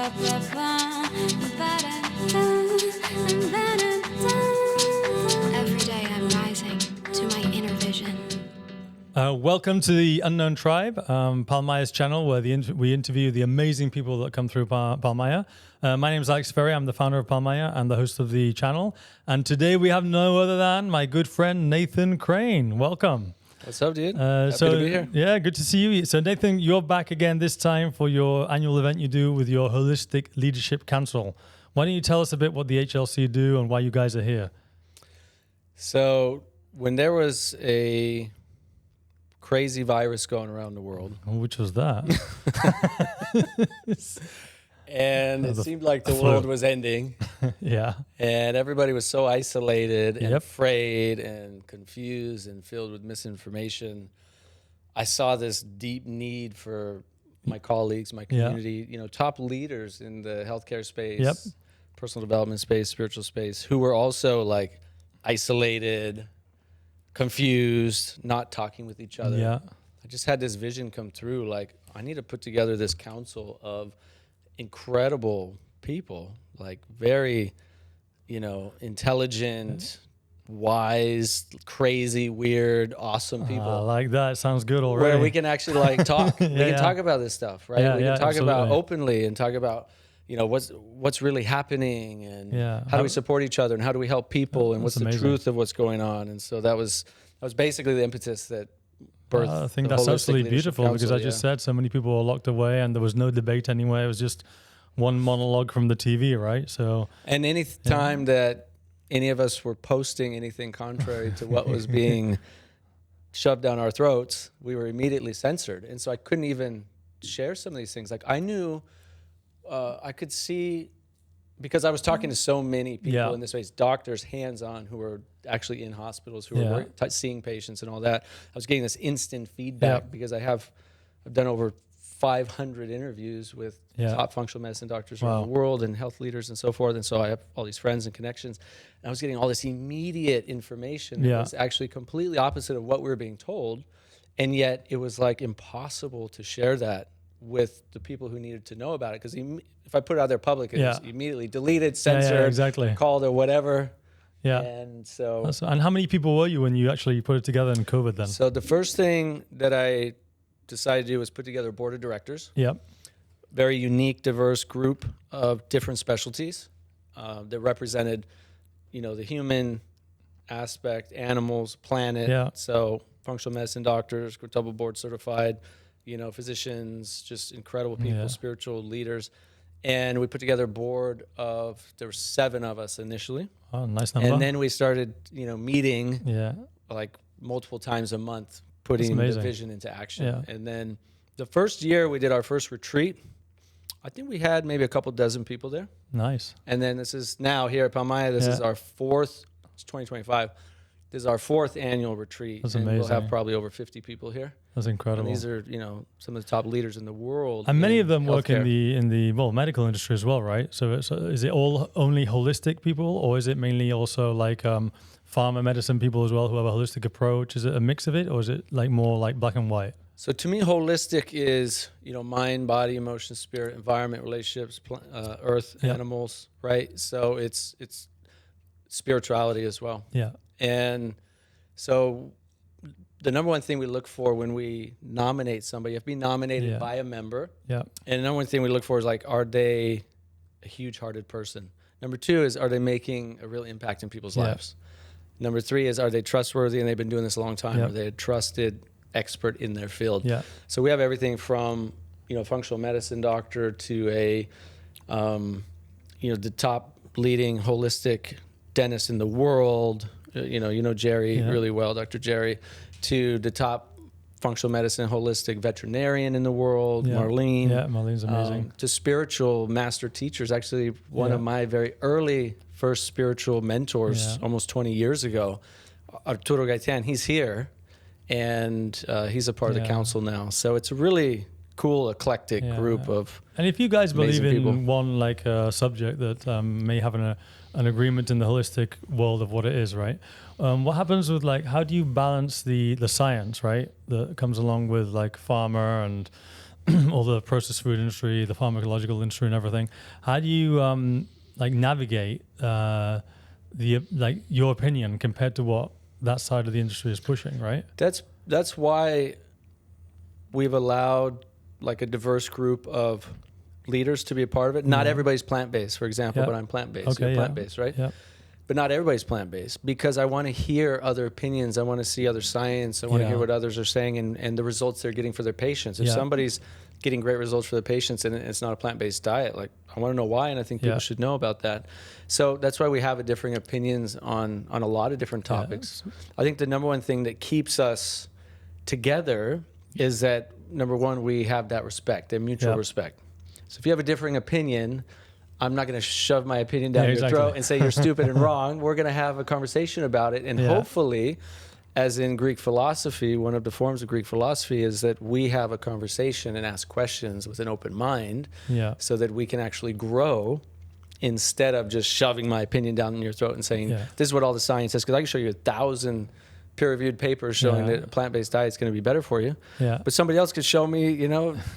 Every day I'm rising to my inner vision. Welcome to the Unknown Tribe, Palmaïa's channel, where we interview the amazing people that come through Palmaïa. My name is Alex Ferri. I'm the founder of Palmaïa and the host of the channel. And today we have no other than my good friend Nathan Crane. Welcome. What's up, dude? Happy to be here. Yeah, good to see you. So Nathan, you're back again this time for your annual event you do with your Holistic Leadership Council. Why don't you tell us a bit what the HLC do and why you guys are here? So when there was a crazy virus going around the world. Which was that? And it seemed like the world was ending. Yeah. And everybody was so isolated and afraid and confused and filled with misinformation. I saw this deep need for my colleagues, my community, top leaders in the healthcare space, personal development space, spiritual space, who were also like isolated, confused, not talking with each other. Yeah. I just had this vision come through, like, I need to put together this council of incredible people, like very, intelligent, wise, crazy, weird, awesome people. I like that. Sounds good already. Where we can actually like talk. We can talk about this stuff, right? We can talk about openly and talk about, what's really happening and how do we support each other and how do we help people and what's amazing. The truth of what's going on. And so that was basically the impetus that birthed I think that's absolutely beautiful because I just said so many people were locked away and there was no debate anyway. It was just one monologue from the TV, right? So and any time that any of us were posting anything contrary to what was being shoved down our throats, we were immediately censored. And so I couldn't even share some of these things. Like I knew I could see, because I was talking to so many people in this space, doctors hands-on who were actually in hospitals, who were seeing patients and all that. I was getting this instant feedback because I've done over 500 interviews with top functional medicine doctors around the world and health leaders and so forth. And so I have all these friends and connections. And I was getting all this immediate information that was actually completely opposite of what we were being told. And yet it was like impossible to share that with the people who needed to know about it. Because if I put it out there public, it was immediately deleted, censored, called or whatever. Yeah. And so... And how many people were you when you actually put it together in COVID then? So the first thing that I decided to do was put together a board of directors. Yep. Very unique, diverse group of different specialties that represented, the human aspect, animals, planet. Yeah. So functional medicine doctors, double board certified, physicians, just incredible people, spiritual leaders. And we put together a board there were 7 of us initially. Oh, nice number. And then we started, meeting like multiple times a month, putting the vision into action. Yeah. And then the first year we did our first retreat, I think we had maybe a couple dozen people there. Nice. And then this is now here at Palmaïa, this is our 4th, it's 2025. This is our 4th annual retreat. That's and amazing. We'll have probably over 50 people here. That's incredible. And these are, some of the top leaders in the world. And many of them work in the medical industry as well, right? So is it all only holistic people, or is it mainly also like pharma medicine people as well who have a holistic approach? Is it a mix of it, or is it like more like black and white? So to me, holistic is, mind, body, emotion, spirit, environment, relationships, earth, animals, right? So it's spirituality as well. Yeah. And so the number one thing we look for when we nominate somebody, you have to be nominated by a member. Yeah. And the number one thing we look for is like, are they a huge-hearted person? Number 2 is, are they making a real impact in people's lives? Number 3 is, are they trustworthy and they've been doing this a long time? Are they a trusted expert in their field? Yeah. So we have everything from, functional medicine doctor to a, the top leading holistic dentist in the world. Jerry really well, Dr. Jerry, to the top functional medicine, holistic veterinarian in the world, Marlene. Yeah, Marlene's amazing. To spiritual master teachers, actually one of my very early first spiritual mentors almost 20 years ago, Arturo Gaetan, he's here, and he's a part of the council now. So it's a really cool, eclectic group of And if you guys believe in people. one subject that may have an agreement in the holistic world of what it is, right? What happens with how do you balance the science, right, that comes along with pharma and all the processed food industry, the pharmacological industry, and everything. How do you navigate your opinion compared to what that side of the industry is pushing? Right. That's why we've allowed like a diverse group of leaders to be a part of it. Not everybody's plant-based, for example, but I'm plant-based. Okay, You're plant-based, right? Yeah. But not everybody's plant-based, because I want to hear other opinions. I want to see other science. I want to hear what others are saying and the results they're getting for their patients. If somebody's getting great results for their patients and it's not a plant-based diet, like, I want to know why, and I think people should know about that. So that's why we have a differing opinions on a lot of different topics. I think the number one thing that keeps us together is that, number one, we have that respect, that mutual respect. So if you have a differing opinion, I'm not going to shove my opinion down your throat and say you're stupid and wrong. We're going to have a conversation about it. And hopefully, as in Greek philosophy, one of the forms of Greek philosophy is that we have a conversation and ask questions with an open mind so that we can actually grow, instead of just shoving my opinion down your throat and saying, this is what all the science says. Because I can show you 1,000 peer-reviewed papers showing that a plant-based diet is going to be better for you. But somebody else could show me,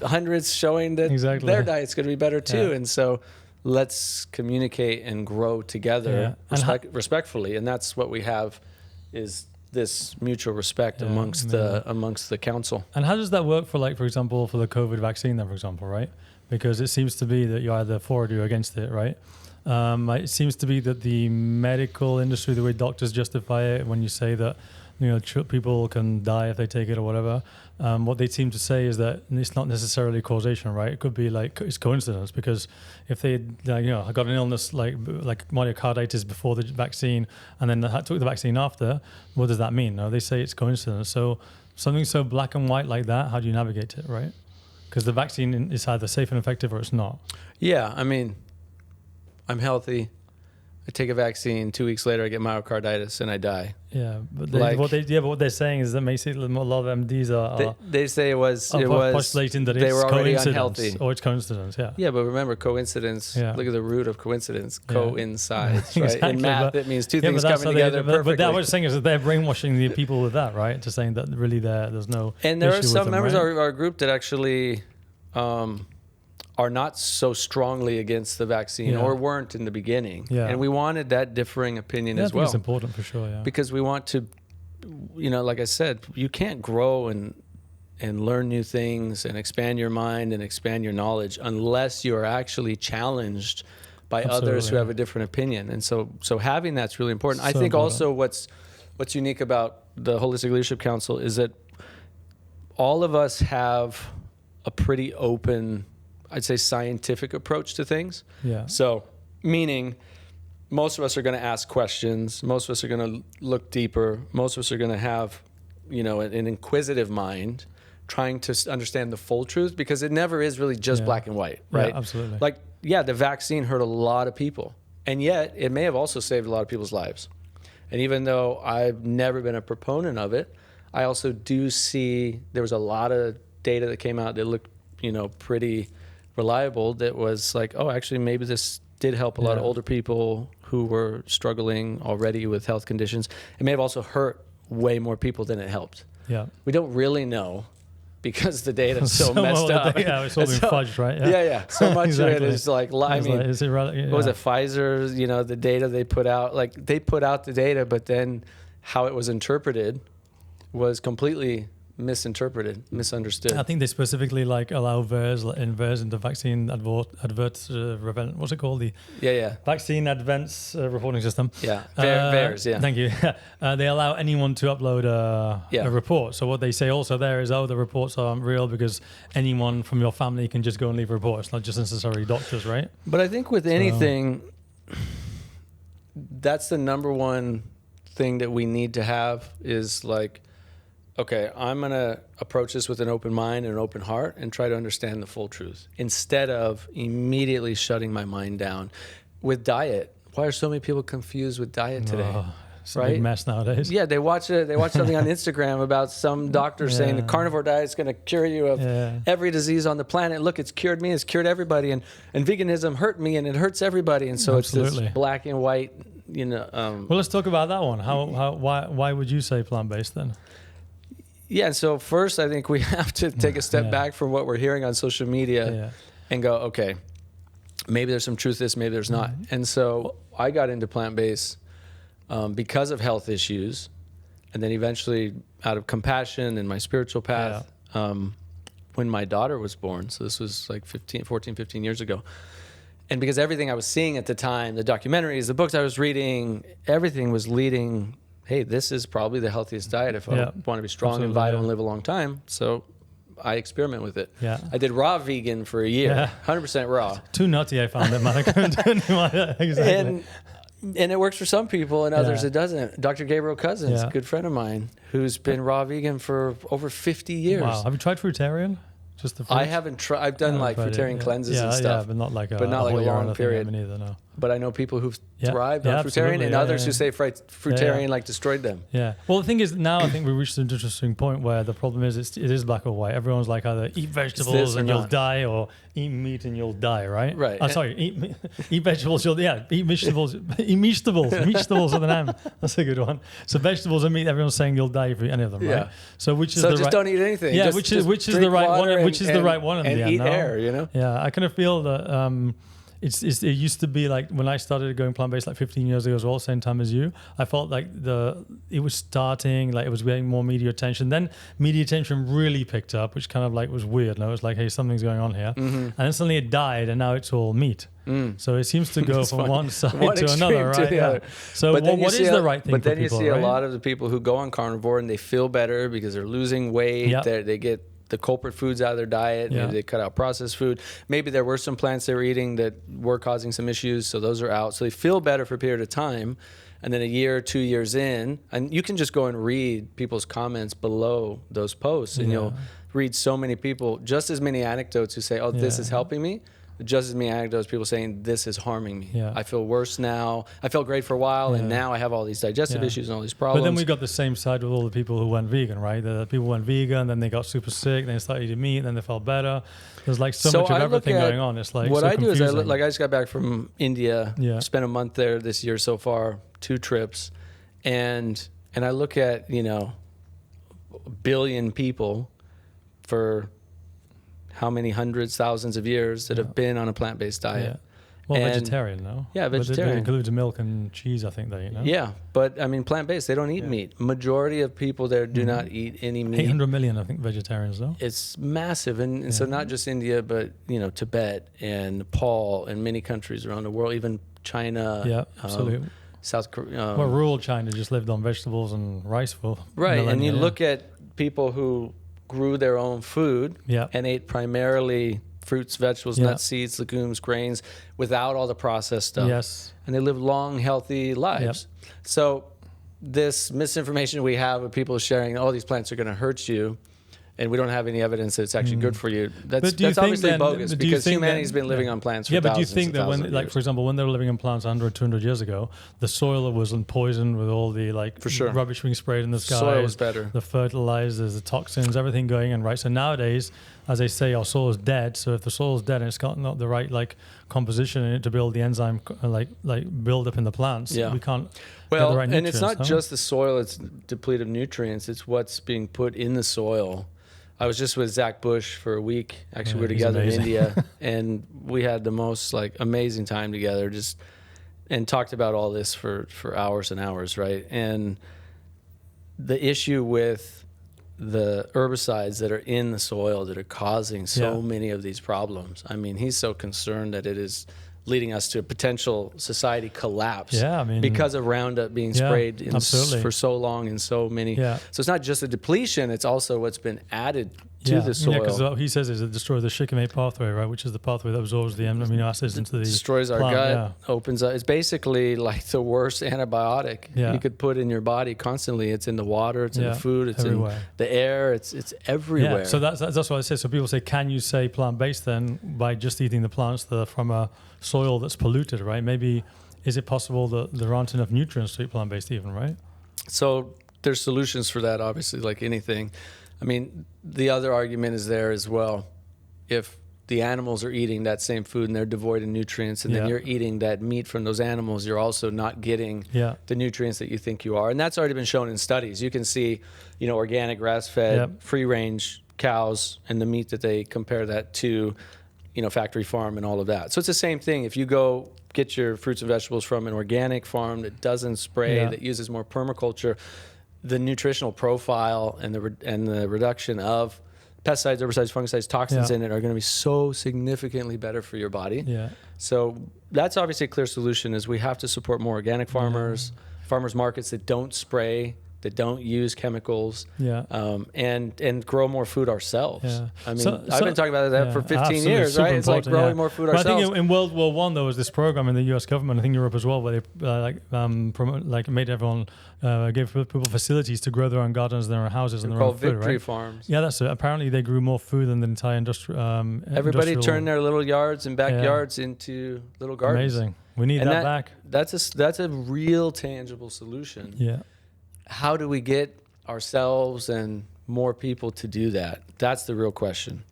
hundreds showing that their diet's going to be better too. And so let's communicate and grow together respectfully. And that's what we have, is this mutual respect amongst the council. And how does that work for example, for the COVID vaccine then, for example, right? Because it seems to be that you're either for it or you're against it, right? It seems to be that the medical industry, the way doctors justify it, when you say that people can die if they take it or whatever, what they seem to say is that it's not necessarily causation, right? It could be like it's coincidence, because if they got an illness like myocarditis before the vaccine and then took the vaccine after, what does that mean? No, they say it's coincidence. So something so black and white like that, how do you navigate it, right? Because the vaccine is either safe and effective or it's not. Yeah, I mean, I'm healthy. I take a vaccine. 2 weeks later, I get myocarditis and I die. Yeah, but what they're saying is that basically a lot of MDs are they say it was postulating that they it's were already coincidence unhealthy, or it's coincidence. Yeah, but remember, coincidence. Look at the root of coincidence. Coincides, right? Exactly, in math, it means two things coming together perfectly. But that was saying is that they're brainwashing the people with that, right? To saying that really there's no. And there are some members of our group that actually are not so strongly against the vaccine or weren't in the beginning. And we wanted that differing opinion as well. It's important for sure, because we want to, like I said, you can't grow and learn new things and expand your mind and expand your knowledge unless you are actually challenged by others who have a different opinion. And so having that's really important. I think also what's unique about the Holistic Leadership Council is that all of us have a pretty open, I'd say, scientific approach to things. So meaning most of us are going to ask questions. Most of us are going to look deeper. Most of us are going to have, an inquisitive mind, trying to understand the full truth, because it never is really just black and white, right? Yeah, absolutely. Like, the vaccine hurt a lot of people, and yet it may have also saved a lot of people's lives. And even though I've never been a proponent of it, I also do see there was a lot of data that came out that looked, pretty reliable, that was like, oh, actually, maybe this did help a lot of older people who were struggling already with health conditions. It may have also hurt way more people than it helped. We don't really know, because the data is so messed up. It's all been fudged, right? So much of it is like, I mean, what was it, Pfizer, the data they put out, like they put out the data, but then how it was interpreted was completely misunderstood. I think they specifically allow VAERS in the vaccine advert what's it called? The vaccine advance reporting system. VAERS. Thank you. They allow anyone to upload a report. So what they say also there is, the reports aren't real because anyone from your family can just go and leave a report. It's not just necessarily doctors, right? But I think with anything, that's the number one thing that we need to have is like, okay, I'm going to approach this with an open mind and an open heart and try to understand the full truth, instead of immediately shutting my mind down. With diet, why are so many people confused with diet today? It's a big mess nowadays. Yeah, they watch something on Instagram about some doctor saying the carnivore diet is going to cure you of every disease on the planet. Look, it's cured me, it's cured everybody, and veganism hurt me and it hurts everybody. And so it's this black and white, Well, let's talk about that one. Why would you say plant-based then? Yeah. So first, I think we have to take a step back from what we're hearing on social media and go, okay, maybe there's some truth to this, maybe there's not. And so I got into plant-based because of health issues, and then eventually out of compassion and my spiritual path, when my daughter was born. So this was like 14, 15 years ago. And because everything I was seeing at the time, the documentaries, the books I was reading, everything was leading, hey, this is probably the healthiest diet if I want to be strong and vital and live a long time. So I experiment with it. Yeah. I did raw vegan for a year, 100% raw. Too nutty, I found it, man. I couldn't do anymore. Exactly. And it works for some people, and others it doesn't. Dr. Gabriel Cousins, a good friend of mine, who's been raw vegan for over 50 years. Wow. Have you tried fruitarian? Just the fruits? I haven't tried. I've done like fruitarian cleanses and stuff. Yeah, but not like a long period. Either, no. But I know people who've thrived on fruitarian, and others who say fruitarian like destroyed them. Yeah. Well, the thing is, now I think we reached an interesting point where the problem is it is black or white. Everyone's like either eat vegetables and you'll die, or eat meat and you'll die, right? Right. Eat vegetables, eat vegetables. Eat vegetables. Vegetables with an M. That's a good one. So vegetables and meat, everyone's saying you'll die if you eat any of them, right? Yeah. So which is just don't eat anything. Yeah, which is the right one? Which is the right one in the end? And eat air, you know? Yeah, I kind of feel that. It used to be like when I started going plant-based like 15 years ago as well, same time as you, I felt like it was starting, like it was getting more media attention. Then media attention really picked up, which kind of like was weird. And I was like, hey, something's going on here. And then suddenly it died and now it's all meat. So it seems to go from one side to another, right? Yeah. So what is the right thing for people? But then you see a lot of the people who go on carnivore and they feel better because they're losing weight. They get the culprit foods out of their diet. Maybe they cut out processed food. Maybe there were some plants they were eating that were causing some issues, so those are out. So they feel better for a period of time, and then a year or 2 years in, and you can just go and read people's comments below those posts, and you'll read so many people, just as many anecdotes who say, oh, this is helping me, just as many anecdotes, people saying, this is harming me. I feel worse now. I felt great for a while, and now I have all these digestive issues and all these problems. But then we got the same side with all the people who went vegan, right? The people went vegan, then they got super sick, then they started eating meat, then they felt better. There's like so much of everything going on. It's like what I confusing. do is I just got back from India, spent a month there this year so far, 2 trips, and I look at, a billion people for how many hundreds, thousands of years that have been on a plant-based diet. Well, vegetarian, no? Yeah, vegetarian. It includes milk and cheese, I think, they eat, no? Yeah, but I mean, plant-based, they don't eat meat. Majority of people there do not eat any meat. 800 million, I think, vegetarians, though. It's massive. And so not just India, but, Tibet and Nepal and many countries around the world, even China. Yeah, absolutely. South Korea. Well, rural China just lived on vegetables and rice for millennia. And you look at people who grew their own food and ate primarily fruits, vegetables, nuts, seeds, legumes, grains, without all the processed stuff. Yes. And they live long, healthy lives. So this misinformation we have of people sharing, oh, these plants are going to hurt you, and we don't have any evidence that it's actually good for you. That's obviously bogus, because humanity's been living on plants for thousands. Yeah, but do you think that when, like, for example, when they were living on plants 100, 200 years ago, the soil wasn't poisoned with all the rubbish being sprayed in the sky? Soil was better. The fertilizers, the toxins, everything going in, right? So nowadays, as they say, our soil is dead. So if the soil is dead and it's got not the right composition in it to build the enzyme build up in the plants, we can't. Well, get the right and it's not no? just the soil; it's depleted of nutrients. It's what's being put in the soil. I was just with Zach Bush for a week. Actually, we were together in India, and we had the most amazing time together. And talked about all this for hours and hours, right? And the issue with the herbicides that are in the soil that are causing so many of these problems. I mean, he's so concerned that it is leading us to a potential society collapse because of Roundup being sprayed for so long in so many. So it's not just a depletion, it's also what's been added to the soil. Yeah, because what he says is it destroys the shikimate pathway, right, which is the pathway that absorbs the amino acids into the destroys our gut, opens up. It's basically like the worst antibiotic you could put in your body constantly. It's in the water, it's in the food, it's everywhere. In the air, it's everywhere. Yeah, so that's what I say. So people say, can you say plant-based then by just eating the plants that are from a soil that's polluted, right? Maybe is it possible that there aren't enough nutrients to eat plant-based even, right? So there's solutions for that, obviously, like anything. I mean, the other argument is there as well. If the animals are eating that same food and they're devoid of nutrients, and then you're eating that meat from those animals, you're also not getting the nutrients that you think you are. And that's already been shown in studies. You can see, organic, grass-fed, free-range cows and the meat that they compare that to, factory farm and all of that. So it's the same thing. If you go get your fruits and vegetables from an organic farm that doesn't spray, that uses more permaculture, the nutritional profile and the reduction of pesticides, herbicides, fungicides, toxins in it are going to be so significantly better for your body. Yeah. So that's obviously a clear solution, is we have to support more organic farmers, farmers markets that don't spray, that don't use chemicals, and grow more food ourselves. Yeah. I mean, I've been talking about that for 15 years, right? It's like growing more food ourselves. I think in World War I, there was this program in the U.S. government, I think Europe as well, where they made everyone, gave people facilities to grow their own gardens, their own houses, and their own food, right? victory farms. Yeah, that's it. Apparently, they grew more food than the entire industrial. Everybody turned their little yards and backyards into little gardens. Amazing. We need that back. That's a real tangible solution. Yeah. How do we get ourselves and more people to do that? That's the real question.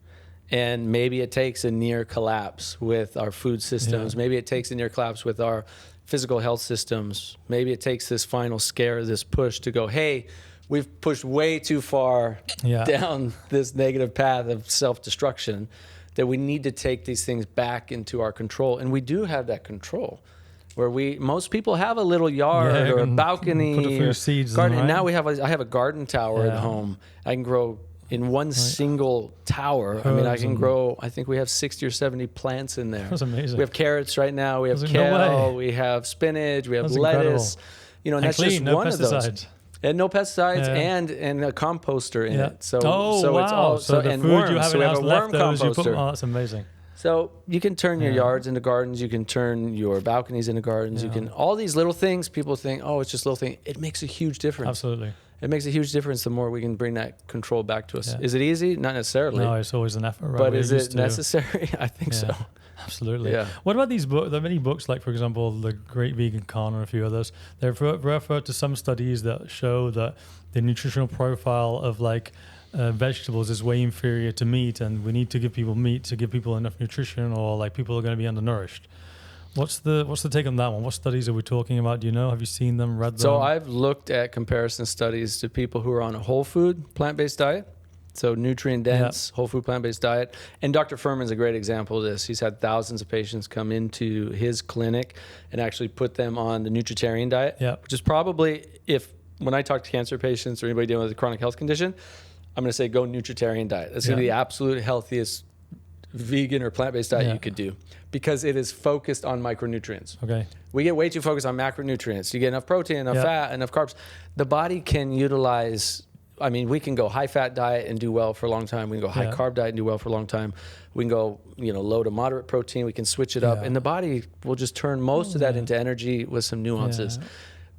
And maybe it takes a near collapse with our food systems. Yeah. Maybe it takes a near collapse with our physical health systems. Maybe it takes this final scare, this push to go, hey, we've pushed way too far down this negative path of self-destruction, that we need to take these things back into our control. And we do have that control, where most people have a little yard or a balcony, put a few seeds garden. in, right? And now I have a garden tower at home. I can grow in one single tower. I mean, I can grow, I think we have 60 or 70 plants in there. That's amazing. We have carrots right now. We have kale. We have spinach. We have lettuce. Incredible. And that's clean, just no one pesticides. of those. And no pesticides, and a composter in it. So, wow. it's all, so the and food worms. you have So in we house have a worm leftovers, composter. that's amazing. So you can turn your yards into gardens. You can turn your balconies into gardens. You can, all these little things, people think, oh, it's just a little thing. It makes a huge difference. Absolutely. It makes a huge difference the more we can bring that control back to us. Yeah. Is it easy? Not necessarily. No, it's always an effort. Right? But is it necessary? I think so. Absolutely. Yeah. What about these books? There are many books, like, for example, The Great Vegan Con and a few others. They refer to some studies that show that the nutritional profile of vegetables is way inferior to meat, and we need to give people meat to give people enough nutrition, or people are going to be undernourished. What's the take on that one? What studies are we talking about? Do you know? Have you seen them, read them? So I've looked at comparison studies to people who are on a whole food plant-based diet. So nutrient-dense, whole food plant-based diet. And Dr. Furman's a great example of this. He's had thousands of patients come into his clinic and actually put them on the nutritarian diet, which is probably, when I talk to cancer patients or anybody dealing with a chronic health condition, I'm going to say go nutritarian diet. That's going to be the absolute healthiest vegan or plant-based diet you could do, because it is focused on micronutrients. Okay. We get way too focused on macronutrients. You get enough protein, enough fat, enough carbs. The body can utilize, we can go high-fat diet and do well for a long time. We can go high-carb diet and do well for a long time. We can go, low to moderate protein. We can switch it up. And the body will just turn most of that into energy with some nuances.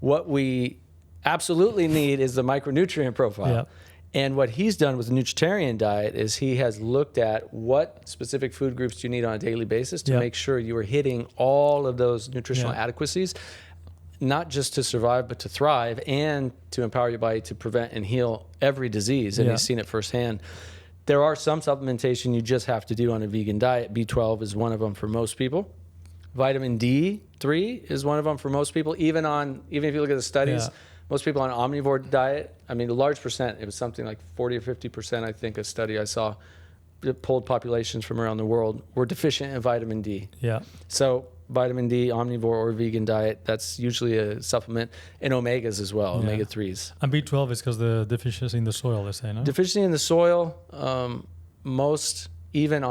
What we absolutely need is the micronutrient profile. And what he's done with the nutritarian diet is he has looked at what specific food groups do you need on a daily basis to make sure you are hitting all of those nutritional adequacies, not just to survive, but to thrive and to empower your body to prevent and heal every disease. And he's seen it firsthand. There are some supplementation you just have to do on a vegan diet. B12 is one of them for most people. Vitamin D3 is one of them for most people. Even if you look at the studies, most people on an omnivore diet, a large percent, it was something like 40 or 50%, I think, a study I saw, that polled populations from around the world, were deficient in vitamin D. Yeah. So vitamin D, omnivore or vegan diet, that's usually a supplement. And omegas as well, omega-3s. And B12 is because the deficiency in the soil, they say, no? Deficiency in the soil, most, even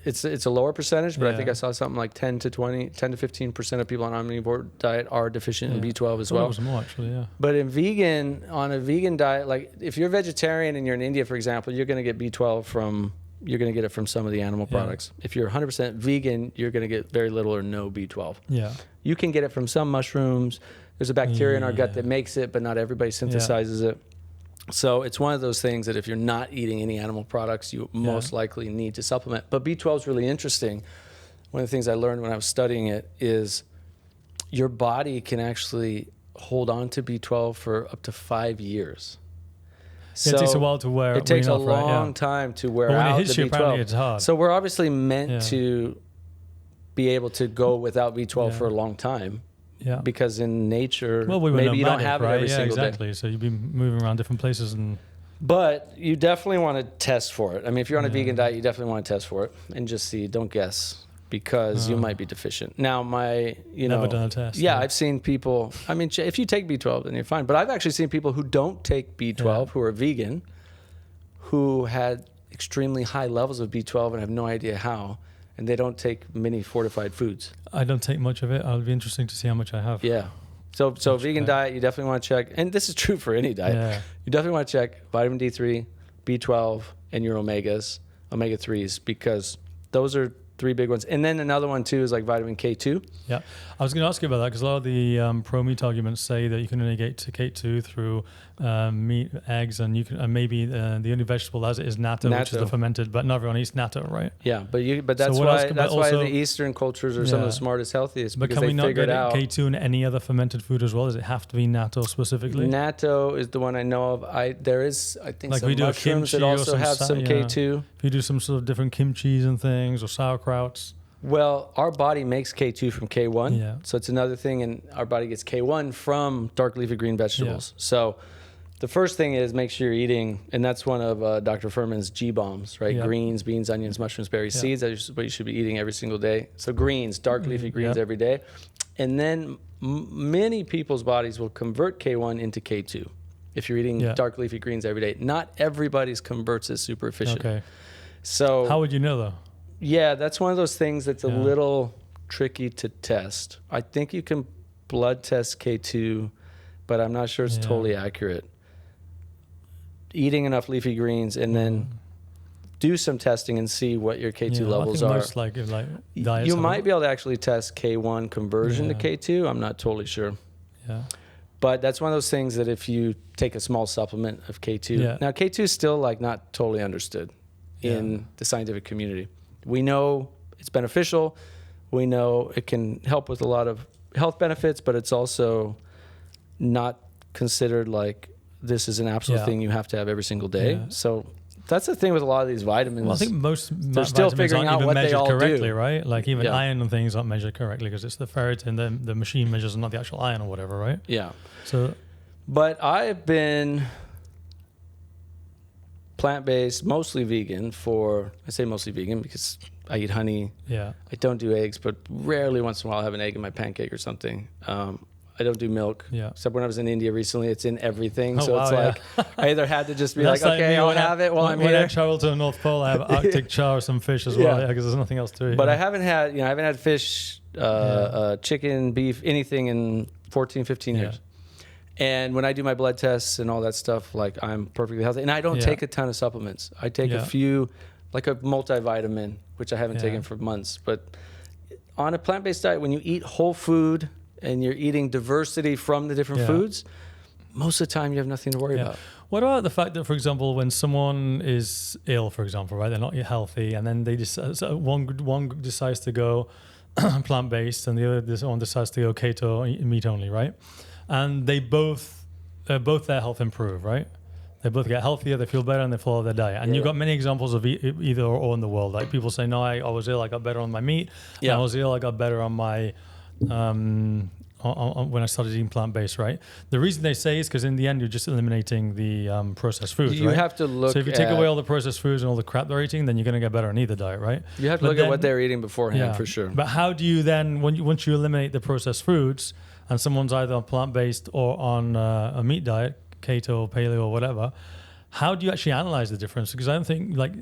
it's a lower percentage, but I think I saw something like 10 to 15% of people on omnivore diet are deficient in B12 as well. It was more, actually, But on a vegan diet, like if you're vegetarian and you're in India, for example, you're going to get B12 you're going to get it from some of the animal products. If you're 100% vegan, you're going to get very little or no B12. Yeah. You can get it from some mushrooms. There's a bacteria in our gut that makes it, but not everybody synthesizes it. So it's one of those things that if you're not eating any animal products, you most likely need to supplement. But B12 is really interesting. One of the things I learned when I was studying it is your body can actually hold on to B12 for up to 5 years. So it takes a while to wear. It takes a off, right? long time to wear when out it hits the you, B12. apparently it's hard. So we're obviously meant to be able to go without B12 for a long time. Yeah. Because in nature, well, we were maybe you don't nomadic, have right? it every single exactly. day. So you'd be moving around different places and. But you definitely want to test for it. I mean, if you're on a vegan diet, you definitely want to test for it and just see. Don't guess, because you might be deficient. Now, Never done a test. Yeah, I've seen people. I mean, if you take B12, then you're fine. But I've actually seen people who don't take B12, who are vegan, who had extremely high levels of B12 and have no idea how, and they don't take many fortified foods. I don't take much of it. It'll be interesting to see how much I have. Yeah. So vegan diet, you definitely want to check, and this is true for any diet. Yeah. You definitely want to check vitamin D3, B12, and your omegas, omega-3s, because those are three big ones. And then another one too is like vitamin K2. Yeah, I was going to ask you about that because a lot of the pro-meat arguments say that you can only get to K2 through meat, eggs, and you can maybe the only vegetable as it is natto, which is the fermented. But not everyone eats natto, right? Yeah, but that's why the Eastern cultures are some of the smartest, healthiest. But because can we not get out K2 in any other fermented food as well? Does it have to be natto specifically? Natto is the one I know of. I think like some we do mushrooms that also have some K2. If you do some sort of different kimchis and things or sauerkrauts. Well, our body makes K2 from K1, so it's another thing, and our body gets K1 from dark leafy green vegetables. So the first thing is make sure you're eating, and that's one of Dr. Furman's G bombs, right? Greens, beans, onions, mushrooms, berries, seeds. That's what you should be eating every single day. So greens, dark leafy greens every day. And then many people's bodies will convert K1 into K2 if you're eating dark leafy greens every day. Not everybody's converts is super efficient. Okay. So how would you know though? Yeah, that's one of those things that's a little tricky to test. I think you can blood test K2, but I'm not sure it's totally accurate. Eating enough leafy greens and then do some testing and see what your K2 levels are. Most like diets you might be able to actually test K1 conversion to K2. I'm not totally sure. Yeah. But that's one of those things that if you take a small supplement of K2. Now K2 is still like not totally understood in the scientific community. We know it's beneficial. We know it can help with a lot of health benefits, but it's also not considered like this is an absolute thing you have to have every single day. Yeah. So that's the thing with a lot of these vitamins. Well, I think most they're still figuring out what they all correctly, do. Right? Like even iron and things aren't measured correctly because it's the ferritin, the machine measures, not the actual iron or whatever, right? Yeah. So, but I've been plant-based, mostly vegan I say mostly vegan because I eat honey. Yeah. I don't do eggs, but rarely once in a while I have an egg in my pancake or something. I don't do milk. Yeah. Except when I was in India recently, it's in everything. So it's like I either had to just be like, okay, I'll have it while I'm here. When I travel to the North Pole, I have Arctic char or some fish as well, because there's nothing else to eat. But I haven't had fish, chicken, beef, anything in 14, 15 years. And when I do my blood tests and all that stuff, like I'm perfectly healthy. And I don't take a ton of supplements. I take a few, like a multivitamin, which I haven't taken for months. But on a plant-based diet, when you eat whole food and you're eating diversity from the different foods, most of the time you have nothing to worry about. What about the fact that, for example, when someone is ill, for example, right, they're not healthy, and then they one decides to go plant-based and the other one decides to go keto, meat only, right? And they both their health improve, right? They both get healthier, they feel better, and they follow their diet. And you've got many examples of either or in the world. Like people say, no, I was ill, I got better on my meat. Yeah. I was ill, I got better on my when I started eating plant-based, right? The reason they say is because in the end, you're just eliminating the processed foods, You have to look. So if you take away all the processed foods and all the crap they're eating, then you're going to get better on either diet, right? You have to look at what they're eating beforehand, for sure. But how do you then, once you eliminate the processed foods, and someone's either on plant-based or on a meat diet, keto, paleo, or whatever, how do you actually analyze the difference? Because I don't think, like,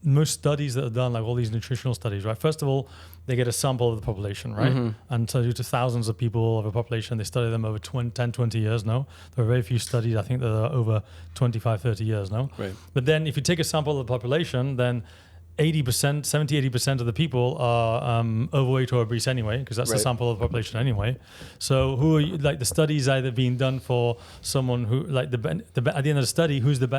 most studies that are done, like all these nutritional studies, right? First of all, they get a sample of the population, right? Mm-hmm. And so to thousands of people of a population, they study them over 10, 20 years now. There are very few studies, I think, that are over 25, 30 years now. Right. But then if you take a sample of the population, then 80% of the people are overweight or obese anyway, because that's the sample of the population anyway. So who are you, like the studies either being done for someone who, like at the end of the study, who's the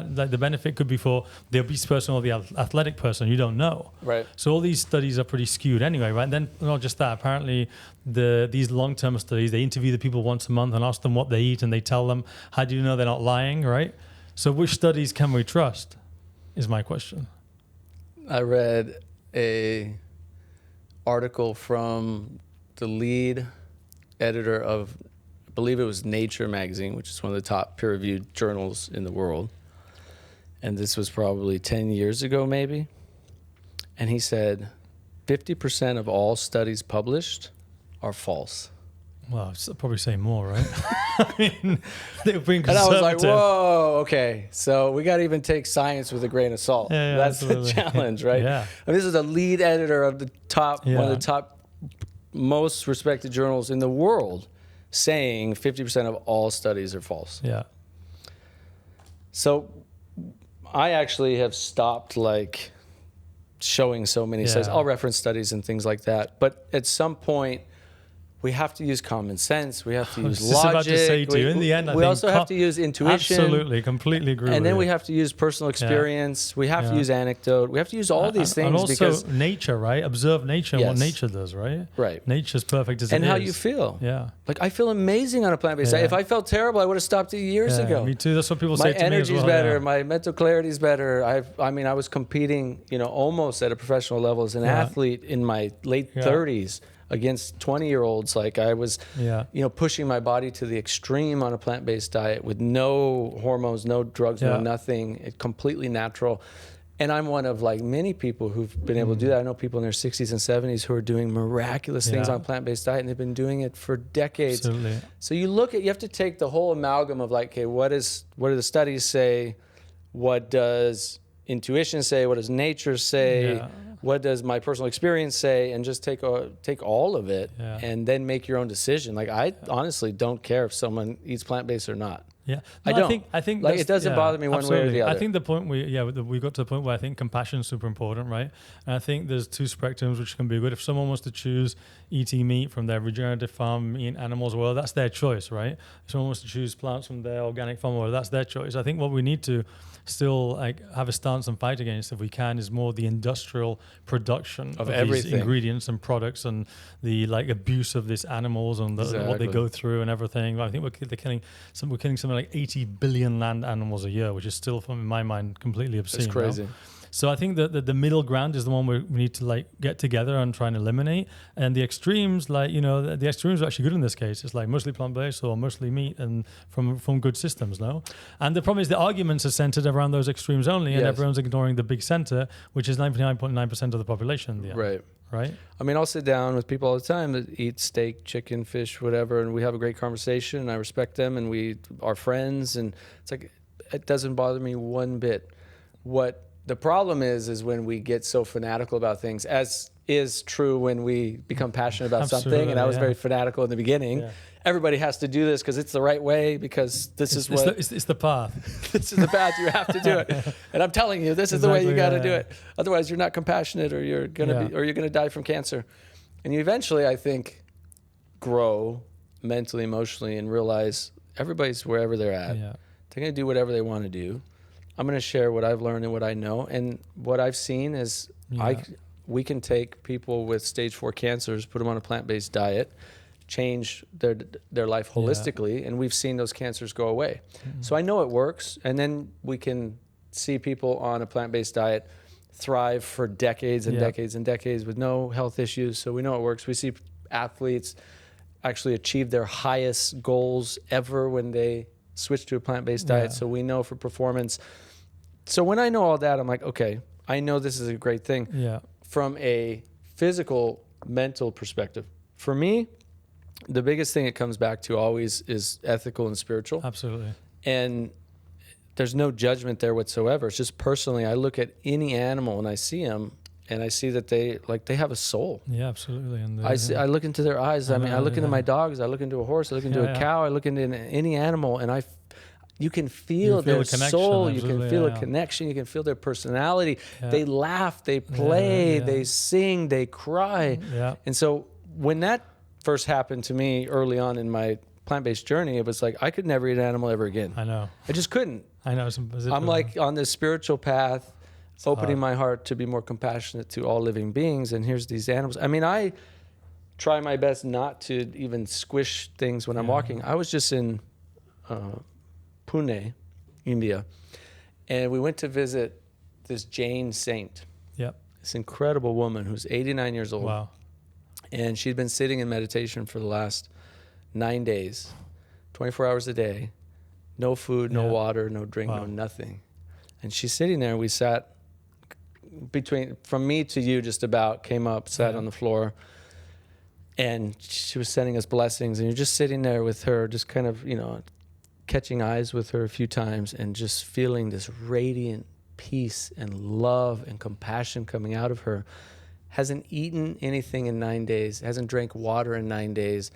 benefit could be for the obese person or the athletic person, you don't know. Right. So all these studies are pretty skewed anyway, right? And then not just that, apparently these long-term studies, they interview the people once a month and ask them what they eat, and they tell them, how do you know they're not lying, right? So which studies can we trust is my question. I read a article from the lead editor of, I believe it was Nature magazine, which is one of the top peer-reviewed journals in the world. And this was probably 10 years ago, maybe. And he said, 50% of all studies published are false. Well, I'd probably say more, right? I mean, they're being conservative. And I was like, whoa, okay. So we got to even take science with a grain of salt. Yeah, That's absolutely. the challenge, right? Yeah. I mean, this is the lead editor of the top, one of the top most respected journals in the world, saying 50% of all studies are false. Yeah. So I actually have stopped like showing so many studies. I'll reference studies and things like that. But at some point, we have to use common sense. We have to use logic. About to say to you. In the end, I we think also have to use intuition. Absolutely, completely agree. And with then you. we have to use personal experience. We have to use anecdote. We have to use all these things and also because nature, right? Observe nature and what nature does, right? Right. Nature's perfect as it is. And how you feel. Yeah. Like I feel amazing on a plant-based diet. If I felt terrible, I would have stopped it years ago. Me too. That's what people say to me as well. My energy's better. My mental clarity's better. I mean, I was competing, almost at a professional level as an athlete in my late 30s. Against 20-year-olds, like I was, pushing my body to the extreme on a plant-based diet with no hormones, no drugs, no nothing, completely natural. And I'm one of like many people who've been able to do that. I know people in their 60s and 70s who are doing miraculous things on plant-based diet, and they've been doing it for decades. Absolutely. So you have to take the whole amalgam of like, okay, what do the studies say? What does intuition say? What does nature say? Yeah. What does my personal experience say? And just take all of it and then make your own decision. Like I honestly don't care if someone eats plant-based or not. Yeah, no, I think like it doesn't bother me one way or the other. I think the point we got to the point where I think compassion is super important, right? And I think there's two spectrums which can be good. If someone wants to choose eating meat from their regenerative farm, eating animals, well, that's their choice, right? If someone wants to choose plants from their organic farm, well, that's their choice. I think what we need to still like have a stance and fight against, if we can, is more the industrial production of these ingredients and products and the like abuse of these animals and what they go through and everything. I think we're killing something like 80 billion land animals a year, which is still, in my mind, completely obscene. It's crazy. No? So I think that the middle ground is the one we need to like get together and try and eliminate. And the extremes, like, the extremes are actually good in this case. It's like mostly plant-based or mostly meat and from good systems, no? And the problem is the arguments are centered around those extremes only, and everyone's ignoring the big center, which is 99.9% of the population. Right. I mean, I'll sit down with people all the time that eat steak, chicken, fish, whatever, and we have a great conversation, and I respect them, and we are friends, and it's like, it doesn't bother me one bit. What the problem is when we get so fanatical about things, as is true when we become passionate about something, and I was very fanatical in the beginning. Yeah. Everybody has to do this because it's the right way, because it's the path. This is the path, you have to do it. And I'm telling you, this is the way you got to do it. Otherwise, you're not compassionate, or you're going to die from cancer. And you eventually, I think, grow mentally, emotionally, and realize everybody's wherever they're at. Yeah. They're going to do whatever they want to do. I'm going to share what I've learned and what I know. And what I've seen is we can take people with stage 4 cancers, put them on a plant-based diet, change their life holistically, and we've seen those cancers go away. Mm-hmm. So I know it works, and then we can see people on a plant-based diet thrive for decades and decades and decades with no health issues. So we know it works. We see athletes actually achieve their highest goals ever when they switch to a plant-based diet. So we know for performance. So when I know all that, I'm like, okay, I know this is a great thing. Yeah. From a physical, mental perspective, for me, the biggest thing it comes back to always is ethical and spiritual. Absolutely. And there's no judgment there whatsoever. It's just personally, I look at any animal and I see them, and I see that they have a soul. Yeah, absolutely. And I look into their eyes. I look into my dogs. I look into a horse. I look into a cow. I look into any animal, and you can feel their soul. You can feel a connection. You can feel their personality. Yeah. They laugh. They play. They sing. They cry. Yeah. And so when that first happened to me early on in my plant-based journey, it was like I could never eat an animal ever again. I know. I just couldn't. I know. I'm like on this spiritual path, opening my heart to be more compassionate to all living beings. And here's these animals. I mean, I try my best not to even squish things when I'm walking. I was just in Pune India. And we went to visit this Jain saint. Yep. This incredible woman who's 89 years old. Wow. And she'd been sitting in meditation for the last 9 days, 24 hours a day, no food, no water, no drink, no nothing. And she's sitting there. We sat from me to you, just about, came up, sat on the floor. And she was sending us blessings. And you're just sitting there with her, just kind of, catching eyes with her a few times and just feeling this radiant peace and love and compassion coming out of her. Hasn't eaten anything in 9 days, hasn't drank water in 9 days,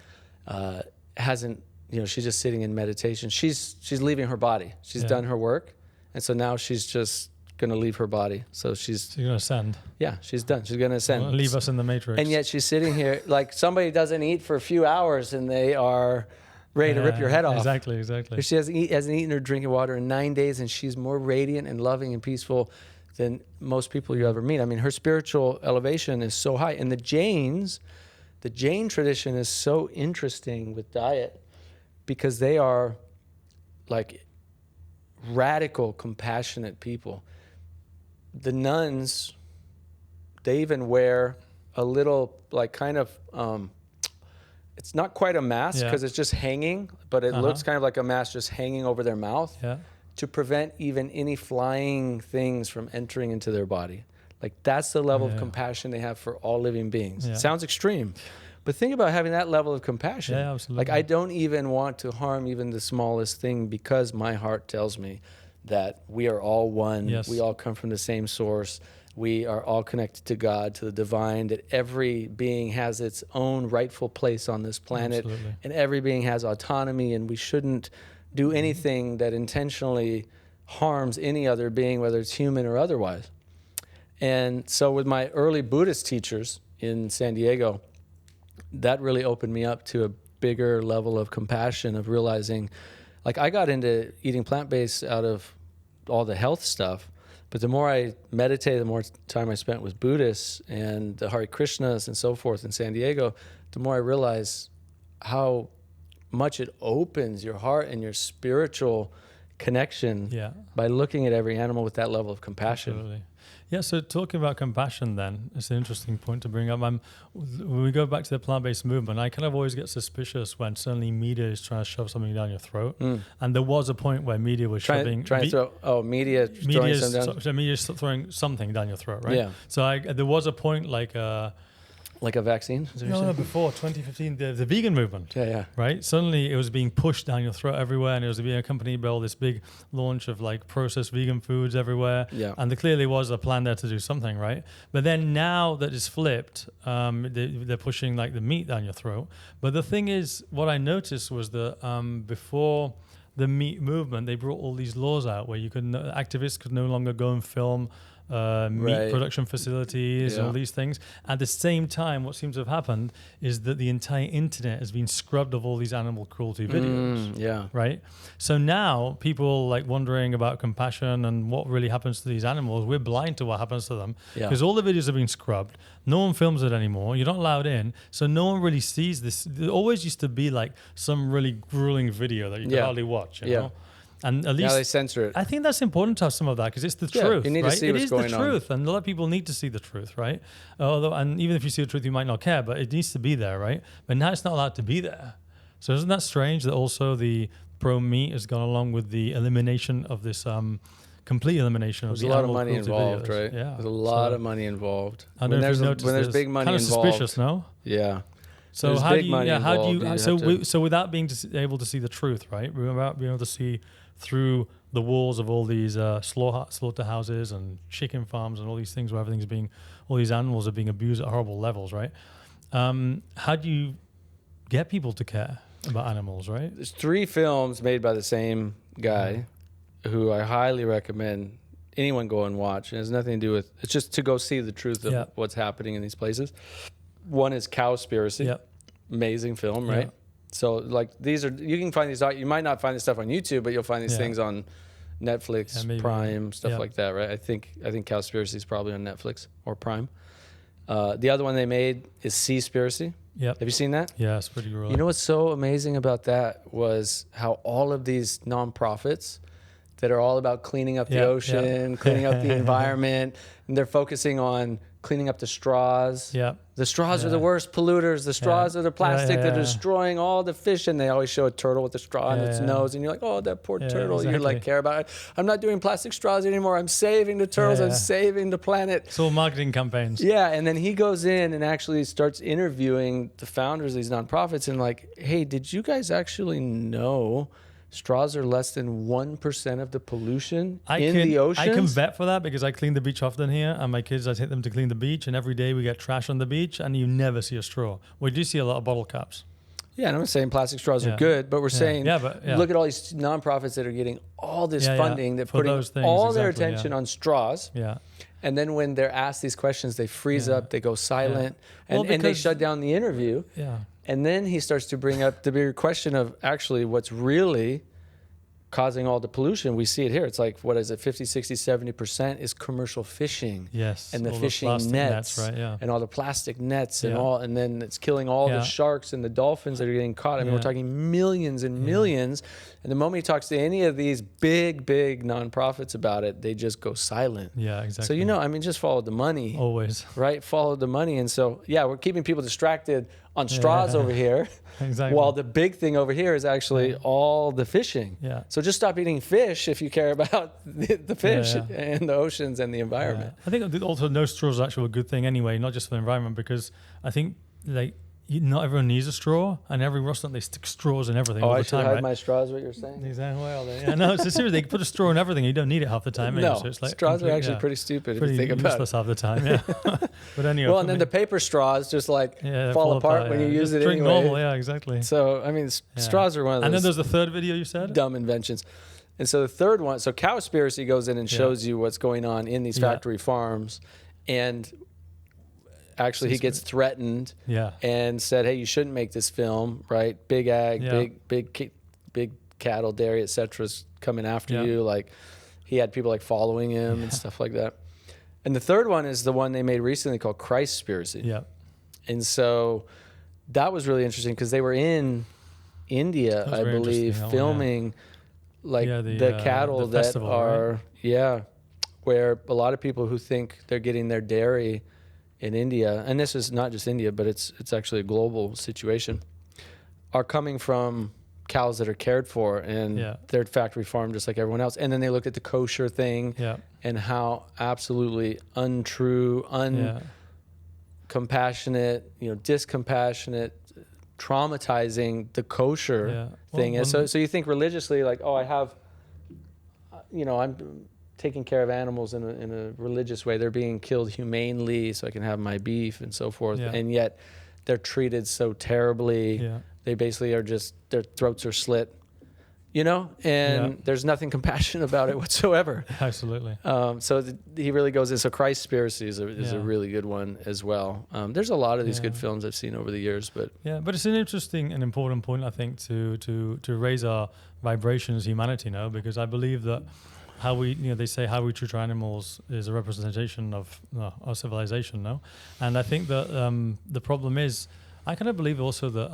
hasn't, she's just sitting in meditation. She's leaving her body. She's done her work. And so now she's just going to leave her body. So she's going to ascend. Yeah, she's done. She's going to ascend. Leave us in the matrix. And yet she's sitting here like somebody doesn't eat for a few hours and they are ready to rip your head off. Exactly. If she hasn't eaten or drinking water in 9 days, and she's more radiant and loving and peaceful than most people you ever meet. I mean, her spiritual elevation is so high. And the Jain tradition is so interesting with diet because they are like radical, compassionate people. The nuns, they even wear a little, like, kind of, it's not quite a mask because it's just hanging, but it looks kind of like a mask just hanging over their mouth to prevent even any flying things from entering into their body. Like, that's the level of compassion they have for all living beings. It sounds extreme, but think about having that level of compassion. Yeah, absolutely. Like, I don't even want to harm even the smallest thing because my heart tells me that we are all one. Yes. We all come from the same source. We are all connected to God, to the divine, that every being has its own rightful place on this planet. Absolutely. And every being has autonomy, and we shouldn't do anything that intentionally harms any other being, whether it's human or otherwise. And so with my early Buddhist teachers in San Diego, that really opened me up to a bigger level of compassion, of realizing, like, I got into eating plant-based out of all the health stuff, but the more I meditated, the more time I spent with Buddhists and the Hare Krishnas and so forth in San Diego, the more I realized how much it opens your heart and your spiritual connection by looking at every animal with that level of compassion. Absolutely. Yeah, so talking about compassion then, it's an interesting point to bring up. When we go back to the plant-based movement, I kind of always get suspicious when suddenly media is trying to shove something down your throat. And there was a point where media was throwing something down your throat, right? Yeah. So there was a point like a vaccine? No, before 2015, the vegan movement. Yeah. Right? Suddenly it was being pushed down your throat everywhere, and it was being accompanied by all this big launch of like processed vegan foods everywhere. Yeah. And there clearly was a plan there to do something, right? But then now that it's flipped, they're pushing like the meat down your throat. But the thing is, what I noticed was that before the meat movement, they brought all these laws out where activists could no longer go and film meat production facilities and all these things. At the same time, what seems to have happened is that the entire internet has been scrubbed of all these animal cruelty videos. Right? So now people like wondering about compassion and what really happens to these animals. We're blind to what happens to them because all the videos have been scrubbed. No one films it anymore. You're not allowed in. So no one really sees this. There always used to be like some really grueling video that you could hardly watch, you know? And at least now they censor it. I think that's important to have some of that because it's the truth. You need right? to see what's going on. It is the truth, and a lot of people need to see the truth, right? And even if you see the truth, you might not care, but it needs to be there, right? But now it's not allowed to be there. So isn't that strange that also the pro-meat has gone along with the elimination of this complete elimination of the animal cruelty videos? There's a lot of money involved, right? Yeah, there's a lot of money involved. When there's big money kind of involved, suspicious, no? Yeah. So how do you? So without being able to see the truth, right? Without being able to see through the walls of all these slaughterhouses and chicken farms and all these things where all these animals are being abused at horrible levels, right? How do you get people to care about animals, right? There's 3 films made by the same guy who I highly recommend anyone go and watch. It has nothing to do with, it's just to go see the truth of what's happening in these places. One is Cowspiracy. Amazing film, right? Yeah. So like you can find these, you might not find this stuff on YouTube, but you'll find these things on Netflix, Prime, stuff like that, right? I think Cowspiracy is probably on Netflix or Prime. The other one they made is Seaspiracy. Have you seen that? Yeah, it's pretty grueling. You know what's so amazing about that was how all of these nonprofits, that are all about cleaning up the ocean, cleaning up the environment, and they're focusing on cleaning up the straws. Yeah. The straws are the worst polluters. The straws are the plastic that are destroying all the fish. And they always show a turtle with a straw in its nose. And you're like, oh, that poor turtle. Exactly. You like care about it. I'm not doing plastic straws anymore. I'm saving the turtles. I'm saving the planet. It's all marketing campaigns. Yeah. And then he goes in and actually starts interviewing the founders of these nonprofits and like, hey, did you guys actually know straws are less than 1% of the pollution in the oceans? I can vet for that because I clean the beach often here, and my kids, I take them to clean the beach, and every day we get trash on the beach, and you never see a straw. We do see a lot of bottle caps. Yeah, and I'm not saying plastic straws are good, but we're saying look at all these nonprofits that are getting all this funding that putting all their attention on straws. Yeah. And then when they're asked these questions, they freeze up, they go silent, and they shut down the interview. Yeah. And then he starts to bring up the bigger question of actually what's really causing all the pollution. We see it here. It's like, what is it? 50, 60, 70% is commercial fishing. Yes. And the fishing nets, right? Yeah. And all the plastic nets and all, and then it's killing all the sharks and the dolphins that are getting caught. I mean, we're talking millions and millions. And the moment he talks to any of these big nonprofits about it, they just go silent. Yeah, exactly. So, I mean, just follow the money. Always. Right? Follow the money. And so, we're keeping people distracted on straws over here. Exactly. While the big thing over here is actually all the fishing. Yeah. So just stop eating fish if you care about the fish and the oceans and the environment. I think also no straws is actually a good thing anyway, not just for the environment, because I think not everyone needs a straw, and every restaurant they stick straws in everything all the time. I should hide my straws, what you're saying? Exactly. Well, no, it's seriously, they put a straw in everything. You don't need it half the time. No, so it's like straws are actually pretty stupid if you think about it. Useless half the time, yeah. But anyway. Well, and then the paper straws just fall apart when you use it drink anyway. Normal, yeah, exactly. So, I mean, straws are one of those. And then there's the third video you said? Dumb inventions. And so the third one, so Cowspiracy goes in and shows you what's going on in these factory farms. And actually, he gets threatened and said, hey, you shouldn't make this film, right? Big ag, big cattle, dairy, et cetera, is coming after you. Like, he had people like following him and stuff like that. And the third one is the one they made recently called Christspiracy. Yeah. And so that was really interesting because they were in India, I believe, filming the cattle the festival, that are, where a lot of people who think they're getting their dairy in India, and this is not just India, but it's actually a global situation, are coming from cows that are cared for and they're factory farmed just like everyone else. And then they looked at the kosher thing and how absolutely untrue, uncompassionate, discompassionate, traumatizing the kosher thing is. So you think religiously, like, oh, I have, I'm taking care of animals in a religious way. They're being killed humanely so I can have my beef and so forth. Yeah. And yet they're treated so terribly. Yeah. They basically are just, their throats are slit, and there's nothing compassionate about it whatsoever. Absolutely. He really goes in. So Christspiracy is a really good one as well. There's a lot of these good films I've seen over the years, but it's an interesting and important point, I think, to raise our vibrations as humanity now, because I believe that how we, they say how we treat our animals is a representation of our civilization, no? And I think that the problem is, I kind of believe also that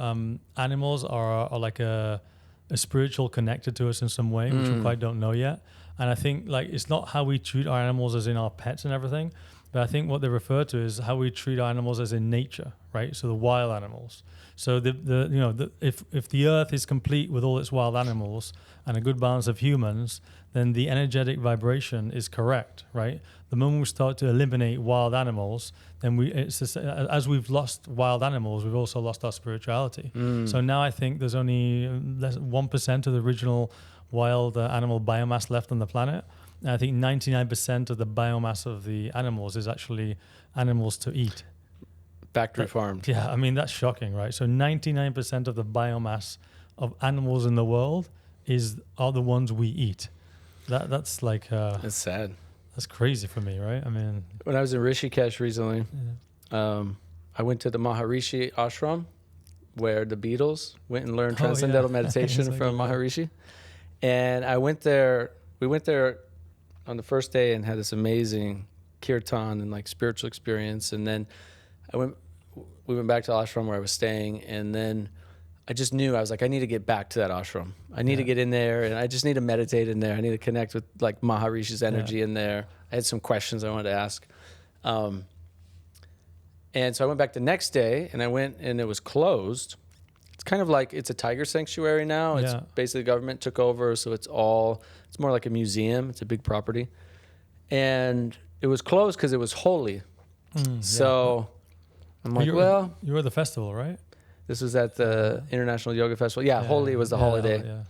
animals are like a spiritual connected to us in some way, which we quite don't know yet. And I think it's not how we treat our animals as in our pets and everything, but I think what they refer to is how we treat our animals as in nature, right? So the wild animals. So if the earth is complete with all its wild animals and a good balance of humans, then the energetic vibration is correct, right? The moment we start to eliminate wild animals, then as we've lost wild animals, we've also lost our spirituality. So now I think there's only 1% of the original wild animal biomass left on the planet. And I think 99% of the biomass of the animals is actually animals to eat. Factory farmed. Yeah, I mean, that's shocking, right? So 99% of the biomass of animals in the world are the ones we eat. That's like... that's sad. That's crazy for me, right? I mean... When I was in Rishikesh recently, I went to the Maharishi ashram where the Beatles went and learned transcendental meditation from Maharishi. And we went there on the first day and had this amazing kirtan and spiritual experience. And then we went back to the ashram where I was staying, and then I just knew, I was like, I need to get back to that ashram. I need to get in there, and I just need to meditate in there. I need to connect with like Maharishi's energy in there. I had some questions I wanted to ask. And so I went back the next day, and I went, and it was closed. It's kind of like, it's a tiger sanctuary now. It's basically the government took over, so it's more like a museum. It's a big property. And it was closed because it was holy. So I'm like, you were at the festival, right? This was at the International Yoga Festival. Yeah, Holy was the holiday.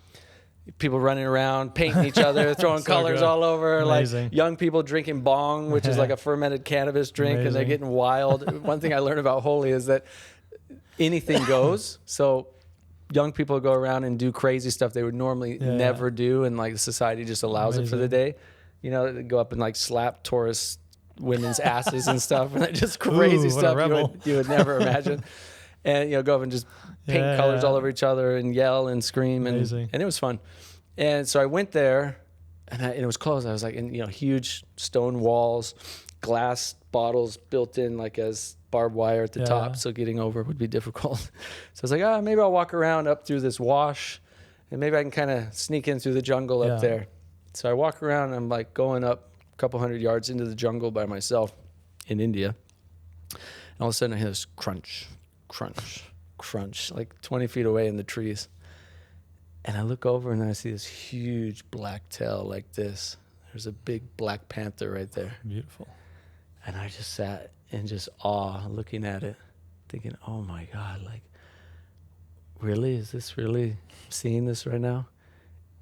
People running around, painting each other, throwing colors all over. Amazing. Like young people drinking bong, which is like a fermented cannabis drink, and they're getting wild. One thing I learned about Holy is that anything goes. So young people go around and do crazy stuff they would normally never do, and like society just allows it for the day. You know, they go up and like slap tourist women's asses and stuff, and just crazy stuff you would never imagine. And, you know, go up and just paint colors all over each other and yell and scream. And it was fun. And so I went there, and it was closed. I was like, you know, huge stone walls, glass bottles built in like as barbed wire at the top. So getting over would be difficult. So I was like, maybe I'll walk around up through this wash, and maybe I can kind of sneak in through the jungle up there. So I walk around, and I'm like going up a couple 100 yards into the jungle by myself in India. And all of a sudden I hear this crunch, crunch, crunch, like 20 feet away in the trees. And I look over, and I see this huge black tail like this. There's a big black panther right there. Beautiful. And I just sat in just awe looking at it, thinking, oh my God, like, really? Is this really seeing this right now?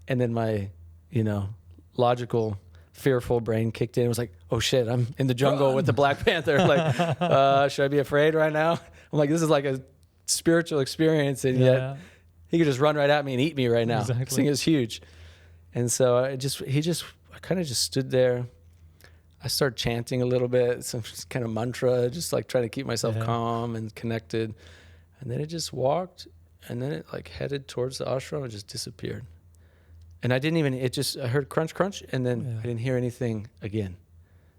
And then my, you know, logical, fearful brain kicked in. It was like, oh shit, I'm in the jungle with the black panther. Like, should I be afraid right now? I'm like, this is like a spiritual experience, and yet he could just run right at me and eat me right now. Exactly. This thing is huge. And so I kind of just stood there. I started chanting a little bit, some kind of mantra, just like trying to keep myself calm and connected. And then it just walked, and then it like headed towards the ashram and just disappeared. And I heard crunch, crunch, and then I didn't hear anything again.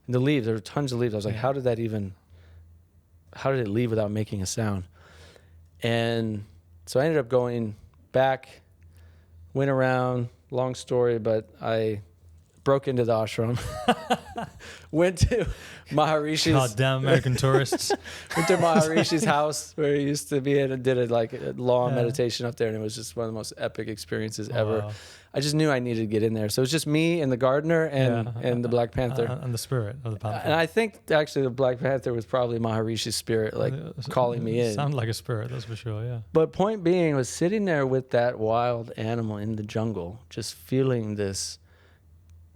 And the leaves, there were tons of leaves. I was like, how did it leave without making a sound? And so I ended up going back, went around, long story, but I broke into the ashram, went to Maharishi's. Goddamn American tourists. Went to Maharishi's house where he used to be, and did a long meditation up there, and it was just one of the most epic experiences ever. Wow. I just knew I needed to get in there. So it was just me and the gardener and the Black Panther. And the spirit of the panther. And I think actually the Black Panther was probably Maharishi's spirit, like calling me in. Sounded like a spirit, that's for sure, yeah. But point being, was sitting there with that wild animal in the jungle, just feeling this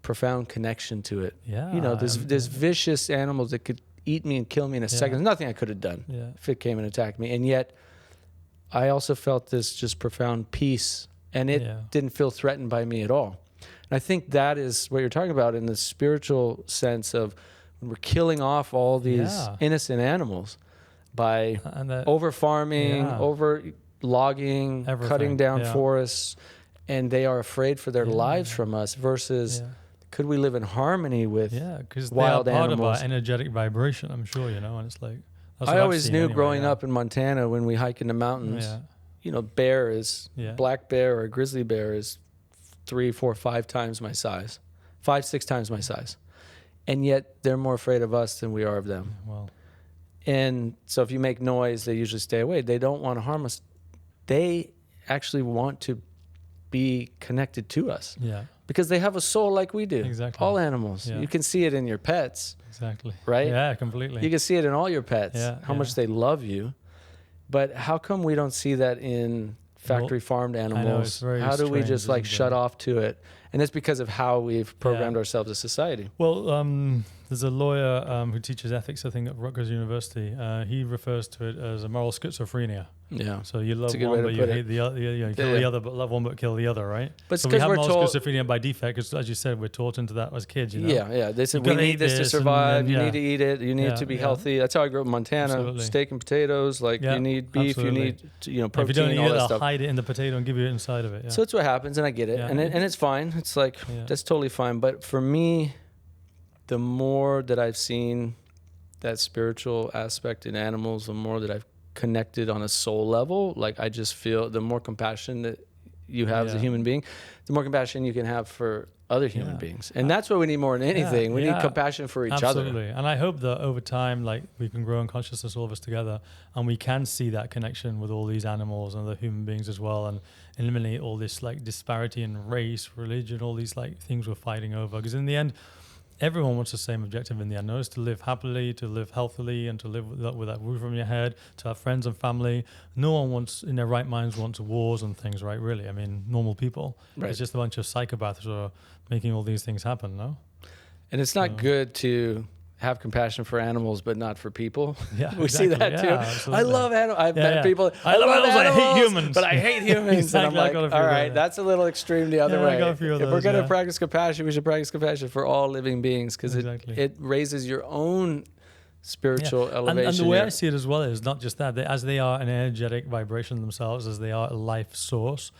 profound connection to it. Yeah. You know, there's vicious animals that could eat me and kill me in a second. There's nothing I could have done if it came and attacked me. And yet I also felt this just profound peace, and it didn't feel threatened by me at all. And I think that is what you're talking about in the spiritual sense of when we're killing off all these innocent animals by over farming, over logging, cutting down forests, and they are afraid for their lives from us versus could we live in harmony with wild they are part animals? of our energetic vibration, I'm sure, you know, and it's like... I always knew growing up in Montana when we hike in the mountains, you know, black bear or grizzly bear is 3, 4, 5 times my size, 5, 6 times my size. And yet they're more afraid of us than we are of them. Wow. And so if you make noise, they usually stay away. They don't want to harm us. They actually want to be connected to us. Yeah. Because they have a soul like we do. Exactly. All animals. Yeah. You can see it in your pets. Exactly. Right? Yeah, completely. You can see it in all your pets, how much they love you. But how come we don't see that in factory farmed animals? How do we just like shut off to it? And it's because of how we've programmed ourselves as society. Well, there's a lawyer who teaches ethics, I think, at Rutgers University. He refers to it as a moral schizophrenia. Yeah. So you love one, but you hate the other. You kill the other, but love one, but kill the other, right? But so we have moral schizophrenia by default, because as you said, we're taught into that as kids. You know? Yeah. They said we need this to survive. You need to eat it. You need to be healthy. That's how I grew up in Montana. Absolutely. Steak and potatoes. Like you need beef. Absolutely. You need protein. If you don't eat all it, that stuff. they'll hide it in the potato and give you it inside of it. Yeah. So that's what happens, and I get it, and it's fine. It's like that's totally fine. But for me, the more that I've seen that spiritual aspect in animals, the more that I've connected on a soul level. Like, I just feel the more compassion that you have as a human being, the more compassion you can have for other human beings. And that's what we need more than anything. We need compassion for each other. Absolutely. And I hope that over time, like, we can grow in consciousness, all of us together, and we can see that connection with all these animals and the human beings as well, and eliminate all this like disparity in race, religion, all these like things we're fighting over. Because in the end, everyone wants the same objective in the end, no? Is to live happily, to live healthily, and to live with that roof on your head, to have friends and family. No one wants, in their right minds, wants wars and things, right? Really, I mean, normal people. Right. It's just a bunch of psychopaths who are making all these things happen, no? And it's not good to have compassion for animals, but not for people. Yeah, we see that too. Absolutely. I love animals. I've met people. I love animals. I hate humans, but I hate humans. Exactly. And I'm like, all right, that's a little extreme the other way. If we're going to practice compassion, we should practice compassion for all living beings, because it raises your own spiritual elevation. And the way I see it as well is not just that. As they are an energetic vibration themselves, as they are a life source.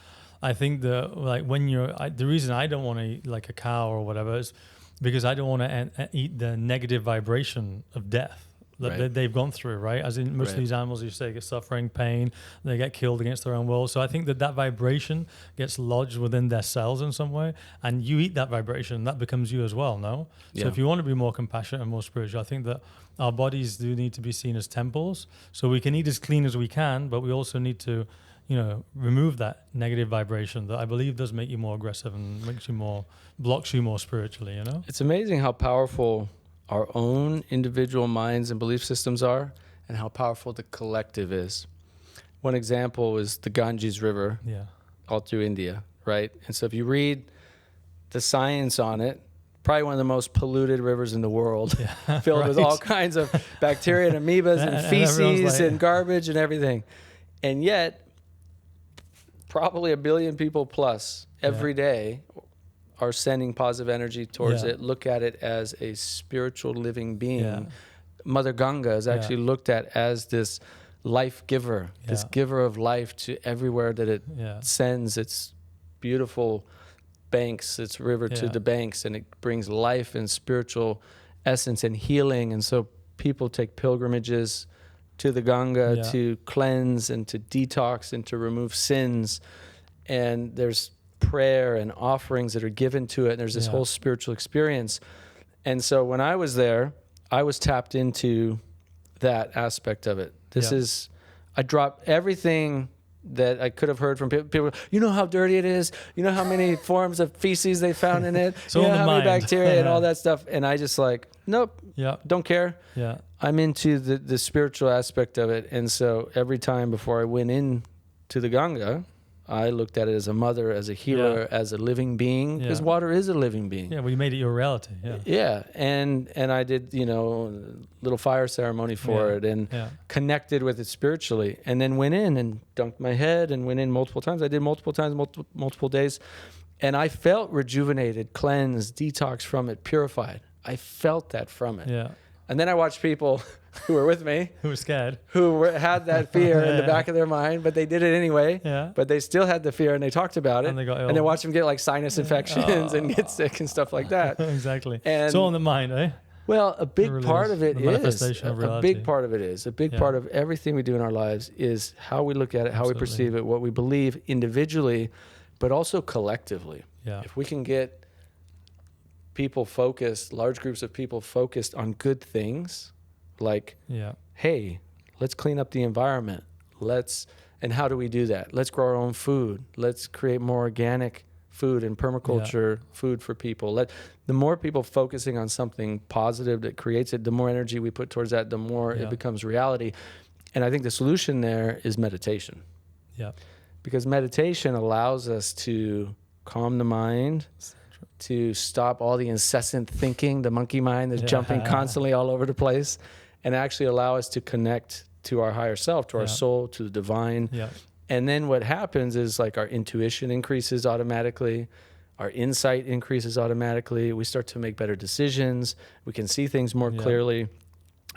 I think that, like, when the reason I don't want to eat like a cow or whatever is because I don't want to eat the negative vibration of death that they've gone through, right? As in most of these animals, you say, get suffering, pain, they get killed against their own will. So I think that vibration gets lodged within their cells in some way, and you eat that vibration, that becomes you as well, no? So if you want to be more compassionate and more spiritual, I think that our bodies do need to be seen as temples. So we can eat as clean as we can, but we also need to, remove that negative vibration that I believe does make you more aggressive and blocks you more spiritually, It's amazing how powerful our own individual minds and belief systems are, and how powerful the collective is. One example is the Ganges River, all through India, right? And so if you read the science on it, probably one of the most polluted rivers in the world, filled with all kinds of bacteria and amoebas and feces and garbage and everything. And yet, probably 1 billion people plus every day are sending positive energy towards it, look at it as a spiritual living being. Yeah. Mother Ganga is actually looked at as this life giver, this giver of life to everywhere that it sends its beautiful banks, its river to the banks, and it brings life and spiritual essence and healing. And so people take pilgrimages to the Ganga to cleanse and to detox and to remove sins. And there's prayer and offerings that are given to it. And there's this whole spiritual experience. And so when I was there, I was tapped into that aspect of it. I dropped everything that I could have heard from people. You know how dirty it is? You know how many forms of feces they found in it? You know how many bacteria and all that stuff? And I just nope, don't care. Yeah. I'm into the spiritual aspect of it. And so every time before I went in to the Ganga, I looked at it as a mother, as a healer, as a living being, because water is a living being. Yeah, well, you made it your reality. Yeah, and I did, little fire ceremony for it, and connected with it spiritually, and then went in and dunked my head and went in multiple times. I did multiple times, multiple days, and I felt rejuvenated, cleansed, detoxed from it, purified. I felt that from it. Yeah. And then I watched people who were with me, who were scared, had that fear in the back of their mind, but they did it anyway. Yeah. But they still had the fear, and they talked about it. And they got ill. And they watched them get sinus infections and get sick and stuff like that. Exactly. And it's all in the mind, eh? Well, a big part of it is a big part of it is a big part of everything we do in our lives is how we look at it, how we perceive it, what we believe individually, but also collectively. Yeah. If we can get people focused, large groups of people focused on good things, like, hey, let's clean up the environment. And how do we do that? Let's grow our own food. Let's create more organic food and permaculture food for people. The more people focusing on something positive that creates it, the more energy we put towards that, the more it becomes reality. And I think the solution there is meditation. Yeah. Because meditation allows us to calm the mind, to stop all the incessant thinking, the monkey mind that's jumping constantly all over the place, and actually allow us to connect to our higher self, to our soul, to the divine. Yeah. And then what happens is our intuition increases automatically, our insight increases automatically, we start to make better decisions, we can see things more clearly.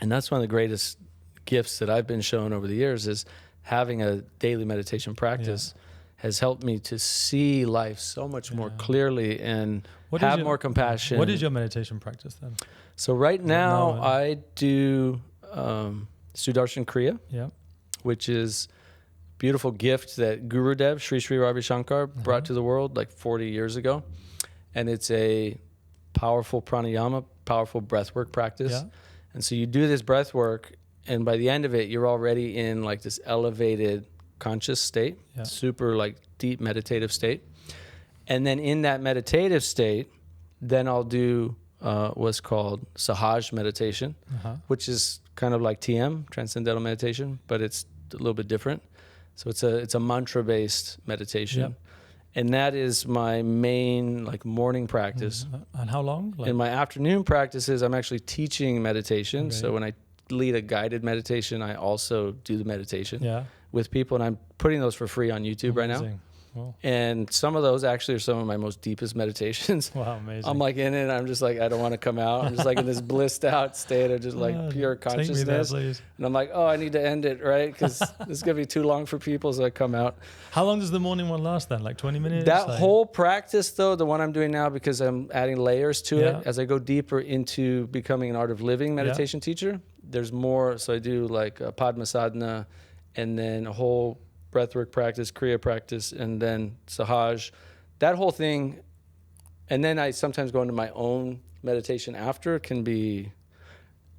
And that's one of the greatest gifts that I've been shown over the years is having a daily meditation practice has helped me to see life so much more clearly and have more compassion. What is your meditation practice then? So right now I do Sudarshan Kriya, which is a beautiful gift that Gurudev, Sri Sri Ravi Shankar, brought to the world like 40 years ago. And it's a powerful pranayama, powerful breathwork practice. Yeah. And so you do this breathwork, and by the end of it, you're already in like this elevated conscious state, super like deep meditative state. And then in that meditative state, then I'll do what's called Sahaj meditation, which is kind of like TM, transcendental meditation, but it's a little bit different. So it's a mantra-based meditation. And that is my main like morning practice. And how long? In my afternoon practices, I'm actually teaching meditation. Okay. So when I lead a guided meditation, I also do the meditation with people, and I'm putting those for free on YouTube right now. Wow. And some of those actually are some of my most deepest meditations. Wow, amazing. I'm like in it, I'm just like, I don't want to come out. I'm just like in this blissed out state of just like pure consciousness. Take me there, please. And I'm like, oh, I need to end it, right? Because this is going to be too long for people, so I come out. How long does the morning one last then? Like 20 minutes? That whole practice, though, the one I'm doing now, because I'm adding layers to it, as I go deeper into becoming an art of living meditation teacher, there's more. So I do like a Padma Sadhana, and then a whole breathwork practice, Kriya practice, and then Sahaj. That whole thing. And then I sometimes go into my own meditation after. It can be,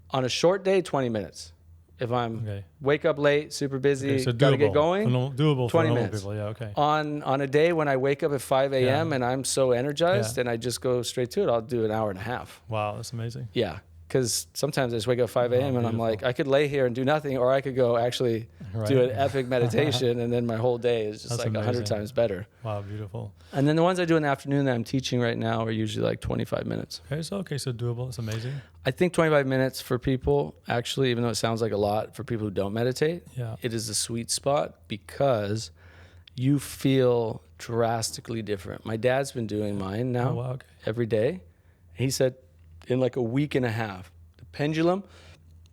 on a short day, 20 minutes. If I'm wake up late, super busy, so got to get going, doable 20 for minutes. People. On a day when I wake up at 5 a.m. and I'm so energized and I just go straight to it, I'll do an hour and a half. Wow, that's amazing. Yeah. Because sometimes I just wake up at 5 a.m. and I'm like, I could lay here and do nothing, or I could go actually do an epic meditation, and then my whole day is just like 100 times better. Wow, beautiful. And then the ones I do in the afternoon that I'm teaching right now are usually like 25 minutes. So doable. It's amazing. I think 25 minutes for people, actually, even though it sounds like a lot for people who don't meditate, it is a sweet spot because you feel drastically different. My dad's been doing mine now every day. He said, in like a week and a half, the pendulum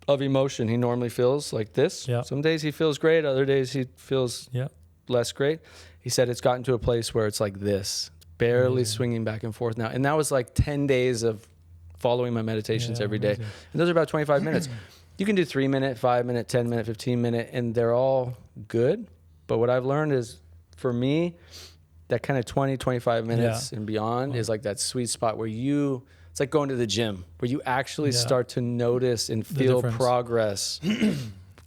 of emotion he normally feels like this. Some days he feels great, other days he feels less great. He said it's gotten to a place where it's like this, barely swinging back and forth now. And that was like 10 days of following my meditations every day. And those are about 25 minutes. You can do 3 minute, 5 minute, 10 minute, 15 minute, and they're all good. But what I've learned is, for me, that kind of 20, 25 minutes and beyond is like that sweet spot where it's like going to the gym, where you actually start to notice and feel progress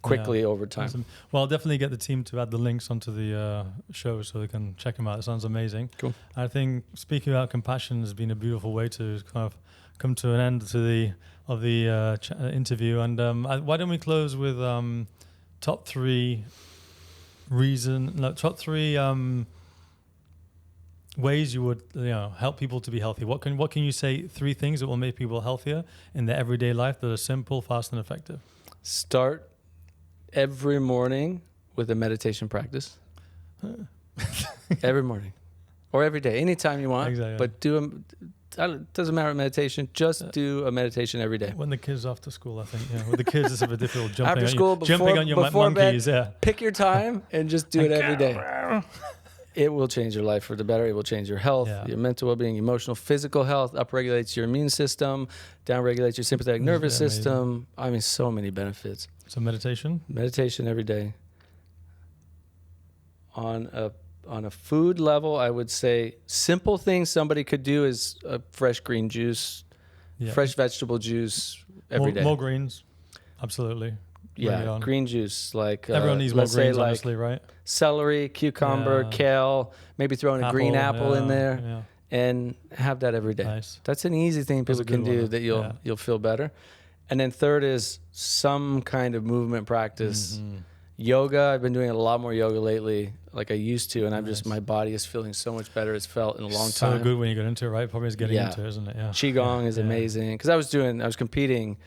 quickly over time. Awesome. Well, I'll definitely get the team to add the links onto the show so they can check them out. It sounds amazing. Cool. I think speaking about compassion has been a beautiful way to kind of come to an end to the interview. And why don't we close with top three ways you would help people to be healthy. What can you say 3 things that will make people healthier in their everyday life that are simple, fast, and effective? Start every morning with a meditation practice. Every morning. Or every day, anytime you want. Exactly. But it doesn't matter meditation, just do a meditation every day. When the kids are off to school, I think. With the kids, it's a bit difficult. After school, jumping on your monkeys. Pick your time and just do it every day. It will change your life for the better. It will change your health, your mental well-being, emotional, physical health, upregulates your immune system, downregulates your sympathetic nervous system. I mean, so many benefits. So meditation? Meditation every day. On a food level, I would say simple things somebody could do is a fresh green juice, fresh vegetable juice every day. More greens, absolutely. Yeah, green juice. Like everyone needs more greens, honestly, right? Celery, cucumber, kale, maybe throw in a green apple in there, and have that every day. Nice. That's an easy thing people can do that you'll feel better. And then third is some kind of movement practice. Mm-hmm. Yoga, I've been doing a lot more yoga lately, like I used to, and I'm just, my body is feeling so much better. It's felt in a long time. So good when you get into it, right? Probably is getting into it, isn't it? Yeah. Qigong is amazing. Because I was competing.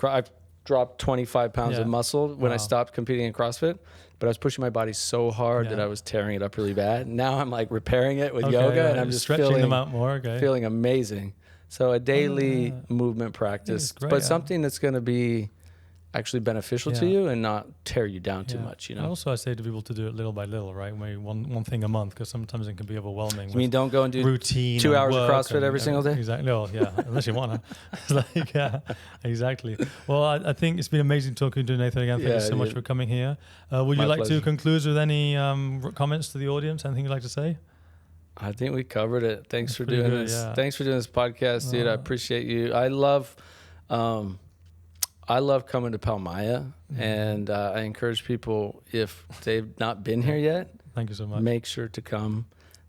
I dropped 25 pounds of muscle when I stopped competing in CrossFit, but I was pushing my body so hard that I was tearing it up really bad. Now I'm like repairing it with yoga, and I'm just stretching them out more. Feeling amazing. So a daily movement practice, but something that's going to be actually beneficial to you and not tear you down too much, And also I say to people to do it little by little, right? Maybe one thing a month, because sometimes it can be overwhelming. You mean don't go and do routine 2 hours of CrossFit every single day? Exactly. No, yeah, unless you want to. It's like, yeah, exactly. Well, I think it's been amazing talking to Nathan again. Thank you so much for coming here. Would you like to conclude with any comments to the audience? Anything you'd like to say? I think we covered it. Thanks for doing this. Yeah. Thanks for doing this podcast, dude. I appreciate you. I love coming to Palmaïa, and I encourage people, if they've not been here yet, thank you so much. Make sure to come.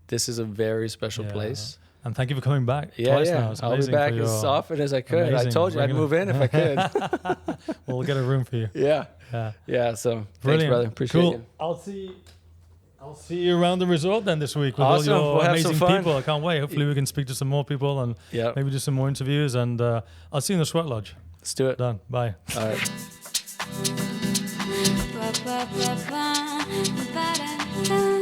This is a very special place. And thank you for coming back twice now. It's I'll be back as often as I could. Amazing. I told you I'd move in if I could. Well, we'll get a room for you. Yeah. So thanks, brother. Appreciate you. I'll see you around the resort then this week with all your amazing people. I can't wait. Hopefully we can speak to some more people and maybe do some more interviews. And I'll see you in the Sweat Lodge. Let's do it. Done. Bye. All right.